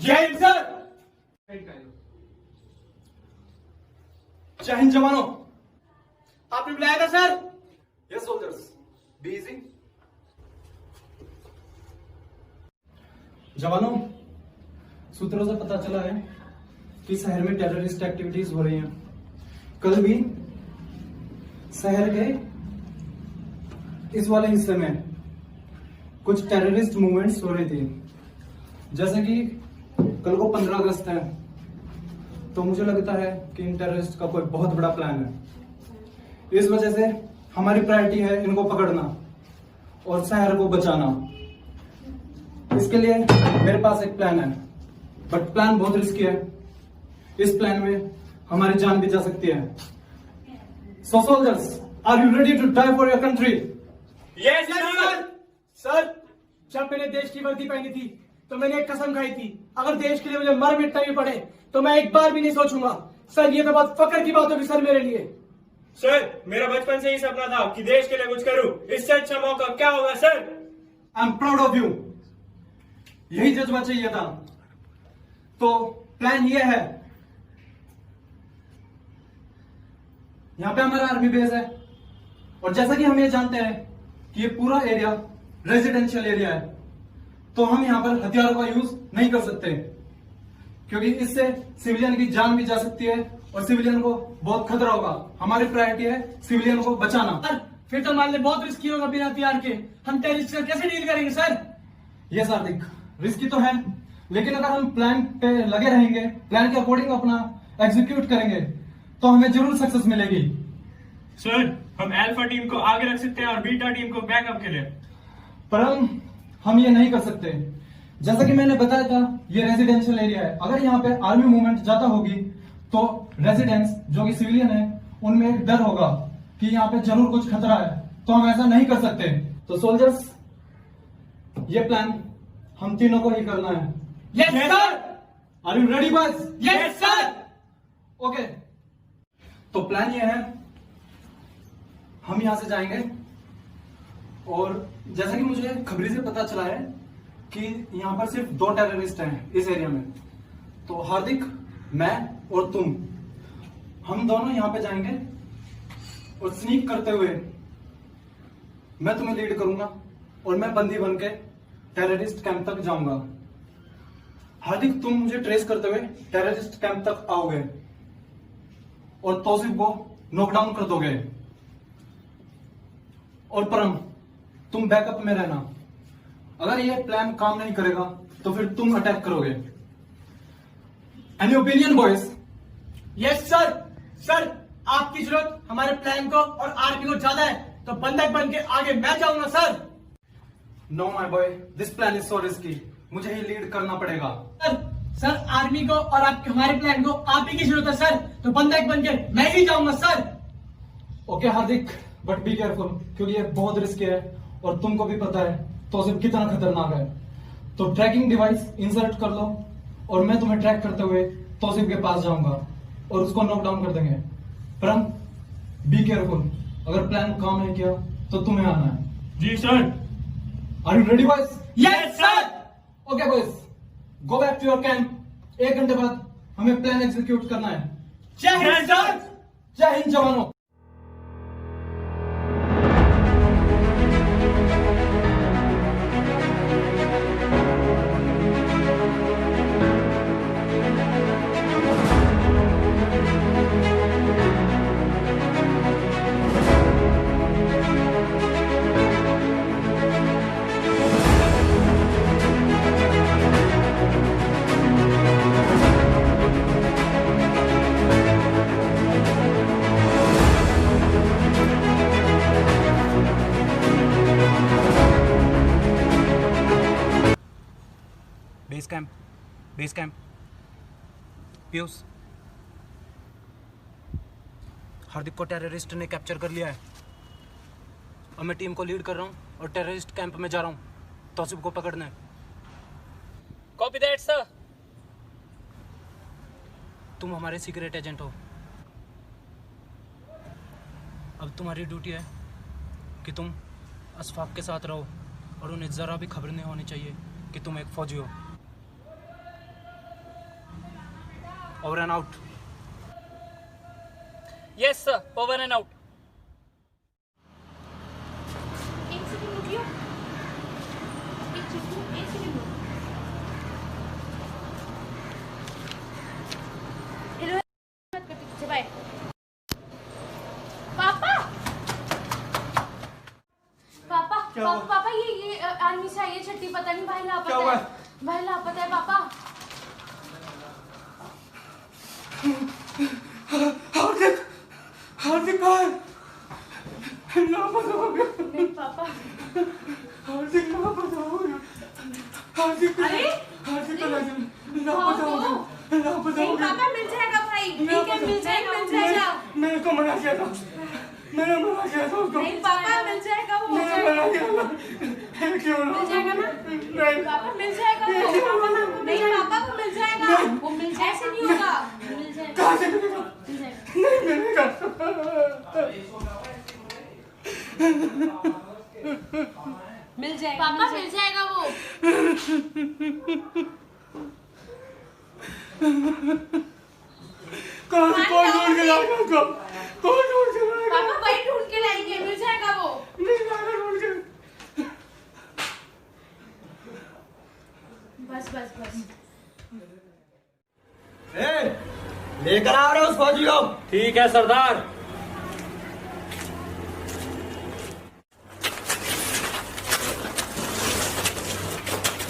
जय हिंद सर। जय हिंद जवानों। आपने बुलाया था sir? Yes soldiers, be easy. जवानों, सूत्रों से पता चला है कि शहर में टेररिस्ट एक्टिविटीज हो रही हैं। कल भी शहर के इस वाले हिस्से में कुछ टेररिस्ट मूवमेंट्स हो रही थी। जैसे कि कल को 15 अगस्त है, तो मुझे लगता है कि इन टेररिस्ट का कोई बहुत बड़ा प्लान है। इस वजह से हमारी प्रायोरिटी है इनको पकड़ना और शहर को बचाना। इसके लिए मेरे पास एक प्लान है, बट प्लान बहुत रिस्की है। इस प्लान में हमारी जान भी जा सकती है। So soldiers, are you ready to die for your country? Yes sir. Sir, जब मैंने देश की वर्दी पहनी थी तो मैंने एक कसम खाई थी, अगर देश के लिए मुझे मर मिटना भी पड़े तो मैं एक बार भी नहीं सोचूंगा। सर, ये तो बहुत फक्र की बात होगी सर मेरे लिए। सर, मेरा बचपन से ही सपना था कि देश के लिए कुछ करूं। इससे अच्छा मौका क्या होगा sir? I am proud of you. यही जज्बा चाहिए था। तो प्लान ये है, यहां पे हमारा आर्मी बेस है और जैसा कि हम ये जानते हैं कि ये पूरा एरिया रेजिडेंशियल एरिया है, तो हम यहां पर हथियारों का यूज नहीं कर सकते क्योंकि इससे सिविलियन की जान भी जा सकती है और सिविलियन को बहुत खतरा होगा। हमारी प्रायोरिटी है सिविलियन को बचाना। सर, फिर तो हमारे लिए बहुत रिस्की होगा बिना हथियार के। हम टेररिस्ट से कैसे डील करेंगे सर? ये हार्दिक, रिस्की तो है, लेकिन अगर हम प्लान पे लगे रहेंगे, प्लान के अकॉर्डिंग अपना एग्जीक्यूट करेंगे, तो हमें जरूर सक्सेस मिलेगी। सर, हम अल्फा टीम को आगे रख सकते हैं और बीटा टीम को बैकअप के लिए। पर हम ये नहीं कर सकते। जैसा कि मैंने बताया था, ये रेजिडेंशियल एरिया है। अगर यहाँ पे आर्मी मूवमेंट ज्यादा होगी तो रेजिडेंट्स जो कि सिविलियन है उनमें एक डर होगा कि यहाँ पे जरूर कुछ खतरा है, तो हम ऐसा नहीं कर सकते। तो सोल्जर्स, ये प्लान हम तीनों को ही करना है। Yes sir. Are you ready boys? Yes sir. Okay, तो प्लान ये है, हम यहां से जाएंगे और जैसा कि मुझे खबरी से पता चला है कि यहां पर सिर्फ 2 टेररिस्ट हैं इस एरिया में। तो हार्दिक, मैं और तुम, हम दोनों यहां पे जाएंगे और स्नीक करते हुए मैं तुम्हें लीड करूंगा और मैं बंदी बन के टेररिस्ट कैंप तक जाऊंगा। हार्दिक, तुम मुझे ट्रेस करते हुए टेररिस्ट कैंप तक आओगे और तौसीफ को नॉकडाउन कर दोगे। और परम, तुम बैकअप में रहना। अगर ये प्लान काम नहीं करेगा तो फिर तुम अटैक करोगे। Any opinion boys? Yes sir. Sir, आपकी जरूरत हमारे प्लान को और आर्मी को ज्यादा है, तो बंधक बन के आगे मैं जाऊंगा sir. No my boy, this plan is so risky. मुझे ही लीड करना पड़ेगा। सर, आर्मी को और आपके हमारे प्लान को आप ही की जरूरत है सर, तो बंधक बन के मैं ही जाऊंगा sir. Okay Hardik, but be careful क्योंकि ये बहुत रिस्की है और तुमको भी पता है तौसीफ कितना खतरनाक है। तो ट्रैकिंग डिवाइस इंसर्ट कर लो और मैं तुम्हें ट्रैक करते हुए तौसीफ के पास जाऊंगा और उसको नॉकडाउन कर देंगे। परम, बी केयरफुल, अगर प्लान काम नहीं किया तो तुम्हें आना है। जी sir. Are you ready boys? Yes sir. Okay boys, go back to your camp. 1 घंटे बाद हमें प्लान एग्जीक्यूट करना है। जय हिंद सर। जय हिंद जवानों। Base camp. पीयूष, हार्दिक को टेररिस्ट ने कैप्चर कर लिया है। अब मैं टीम को लीड कर रहा हूँ और टेररिस्ट कैंप में जा रहा हूँ। तौसीफ को पकड़ना है। Copy that sir. तुम हमारे सीक्रेट एजेंट हो। अब तुम्हारी ड्यूटी है कि तुम अशफाक के साथ रहो और उन्हें ज़रा भी खबर नहीं होनी चाहिए कि तुम एक फौजी हो। Over and out. Yes sir, over and out. एक सेकंड रुकियो, एक सेकंड रुको। हेलो, बात करते पीछे, बाय। पापा पापा ये आर्मी से आई है छठी, पता नहीं भाई लापता है। भाई लापता है पापा। हार्दिक भाई लापता हो गया। नहीं पापा। हार्दिक लापता हो गया। हार्दिक अरे हार्दिक लापता हो गया। नहीं पापा, मिल जाएगा भाई, ठीक है, मिल जाएगा। मेरे को मना किया था, मैंने मना किया था उसको। नहीं पापा, मिल जाएगा वो, मैंने मना किया था। क्यों ना? मिल जाएगा ना? नहीं पापा मिल जाएगा वो। नहीं पापा, वो मिल जाएगा, वो मिल जाएगा। ऐसे नहीं होगा, मिल जाएगा। कहाँ से मिलेगा? मिल जाएगा। नहीं मिलेगा। मिल जाएगा पापा, मिल जाएगा वो। कौन ढूंढ के लाएगा उसको? कौन ढूंढ के लाएगा? पापा वही ढूंढ के लाएंगे, मिल जाएगा वो। नहीं लाएगा ढूंढ के। बस बस बस। लेकर आ रहे हो उस फौजी को। ठीक है सरदार।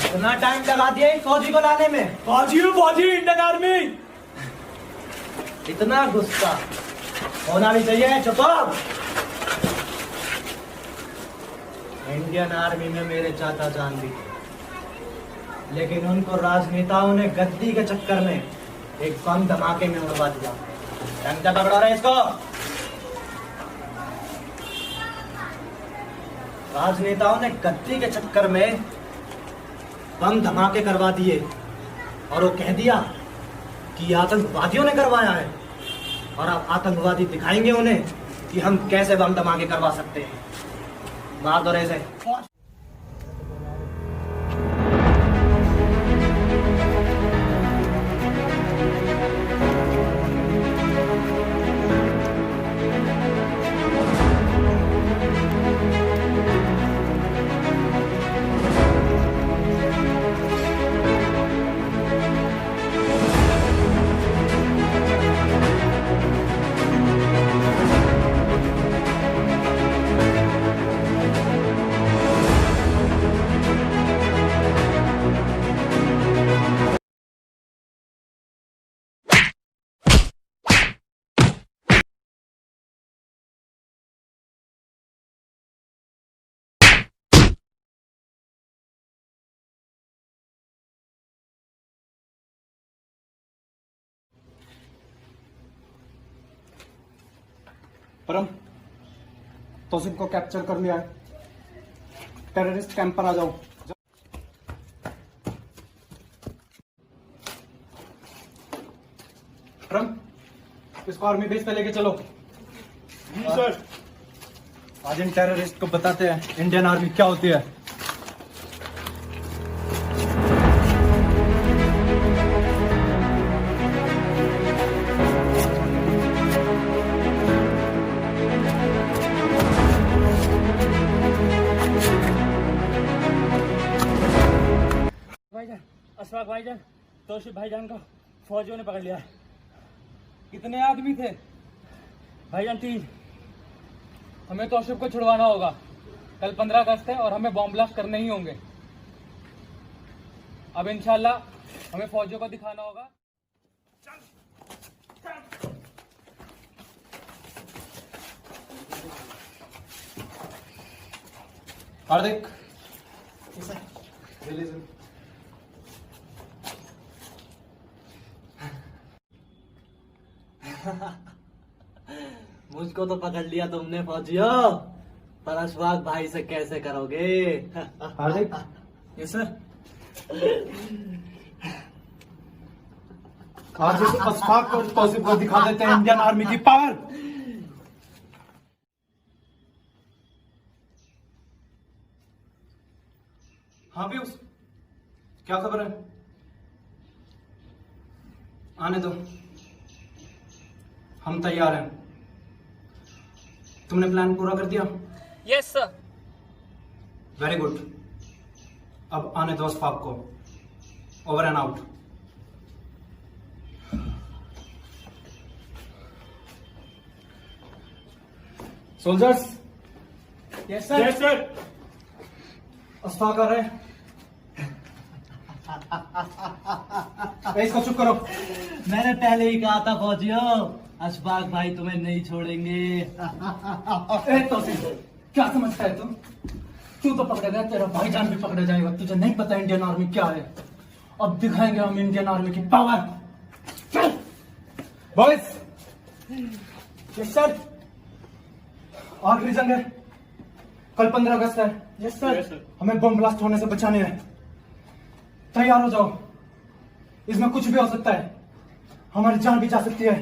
इतना टाइम लगा दिया इस फौजी को लाने में। फौजी इंडियन आर्मी। इतना गुस्सा होना भी चाहिए। चुप। इंडियन आर्मी में मेरे चाचा जान भी थे, लेकिन उनको राजनेताओं ने गद्दी के चक्कर में एक बम धमाके में उड़वा दिया। डंडा पकड़ा रहे इसको। राजनेताओं ने गद्दी के चक्कर में बम धमाके करवा दिए और वो कह दिया कि आतंकवादियों ने करवाया है, और अब आतंकवादी दिखाएंगे उन्हें कि हम कैसे बम धमाके करवा सकते हैं। मार दो ऐसे। परम, तौसीफ को कैप्चर कर लिया है। टेररिस्ट कैंप पर आ जाओ। परम, इसको आर्मी बेस पे लेके चलो। जी सर। आज इन टेररिस्ट को बताते हैं इंडियन आर्मी क्या होती है। भाईजान, अशफाक भाईजान, तौसीफ भाईजान को फौजियों ने पकड़ लिया है। कितने आदमी थे? भाईजान 3। हमें तौसीफ को छुड़वाना होगा। कल 15 अगस्त है और हमें बॉम्ब ब्लास्ट करने ही होंगे। अब इंशाल्लाह हमें फौजियों को दिखाना होगा। हार्दिक, मुझको तो पकड़ लिया तुमने फौजियों, पर अशफाक भाई से कैसे करोगे? हार्दिक, ये सर। आज इस अशफाक और तौसीफ को दिखा देते हैं इंडियन आर्मी की पावर। हाँ भी उस क्या खबर है? आने दो, हम तैयार हैं। तुमने प्लान पूरा कर दिया? Yes sir. Very good. अब आने दो अस्फाक को। Over and out. Soldiers. Yes sir. Ashfaq आ रहे हैं। इसको चुप करो। मैंने पहले ही कहा था फौजियों, अशफाक भाई तुम्हें नहीं छोड़ेंगे। क्या समझता है तू तो पकड़ेगा, तेरा भाईजान भी पकड़ा जाएगा। तुझे नहीं पता इंडियन आर्मी क्या है। अब दिखाएंगे हम इंडियन आर्मी की पावर। चल बॉयज। Yes sir. आखिरी जंग है, कल 15 अगस्त है। Yes sir. हमें बम ब्लास्ट होने से बचाने हैं। तैयार हो जाओ, इसमें कुछ भी हो सकता है, हमारी जान भी जा सकती है।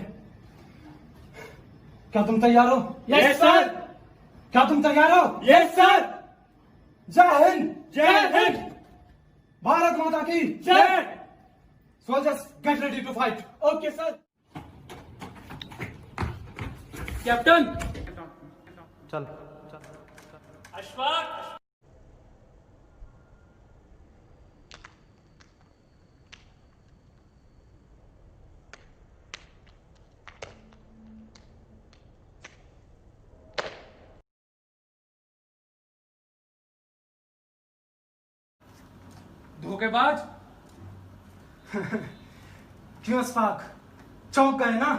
क्या तुम तैयार हो? Yes sir. क्या तुम तैयार हो? Yes sir. जय हिंद। जय हिंद। भारत माता की जय। Soldiers get ready to fight. Okay sir. Captain. चल। अशफाक। धोखेबाज। क्यों अस्फाक, चौंक गए ना?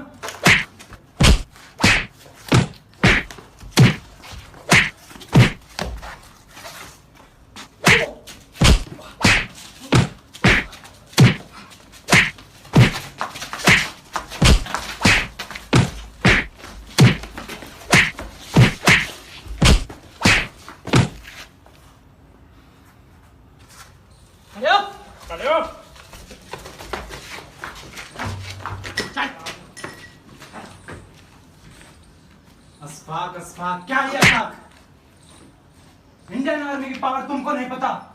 खड़े हो। अस्फाक, अस्फाक क्या ये अस्फाक? इंडियन आर्मी की पावर तुमको नहीं पता?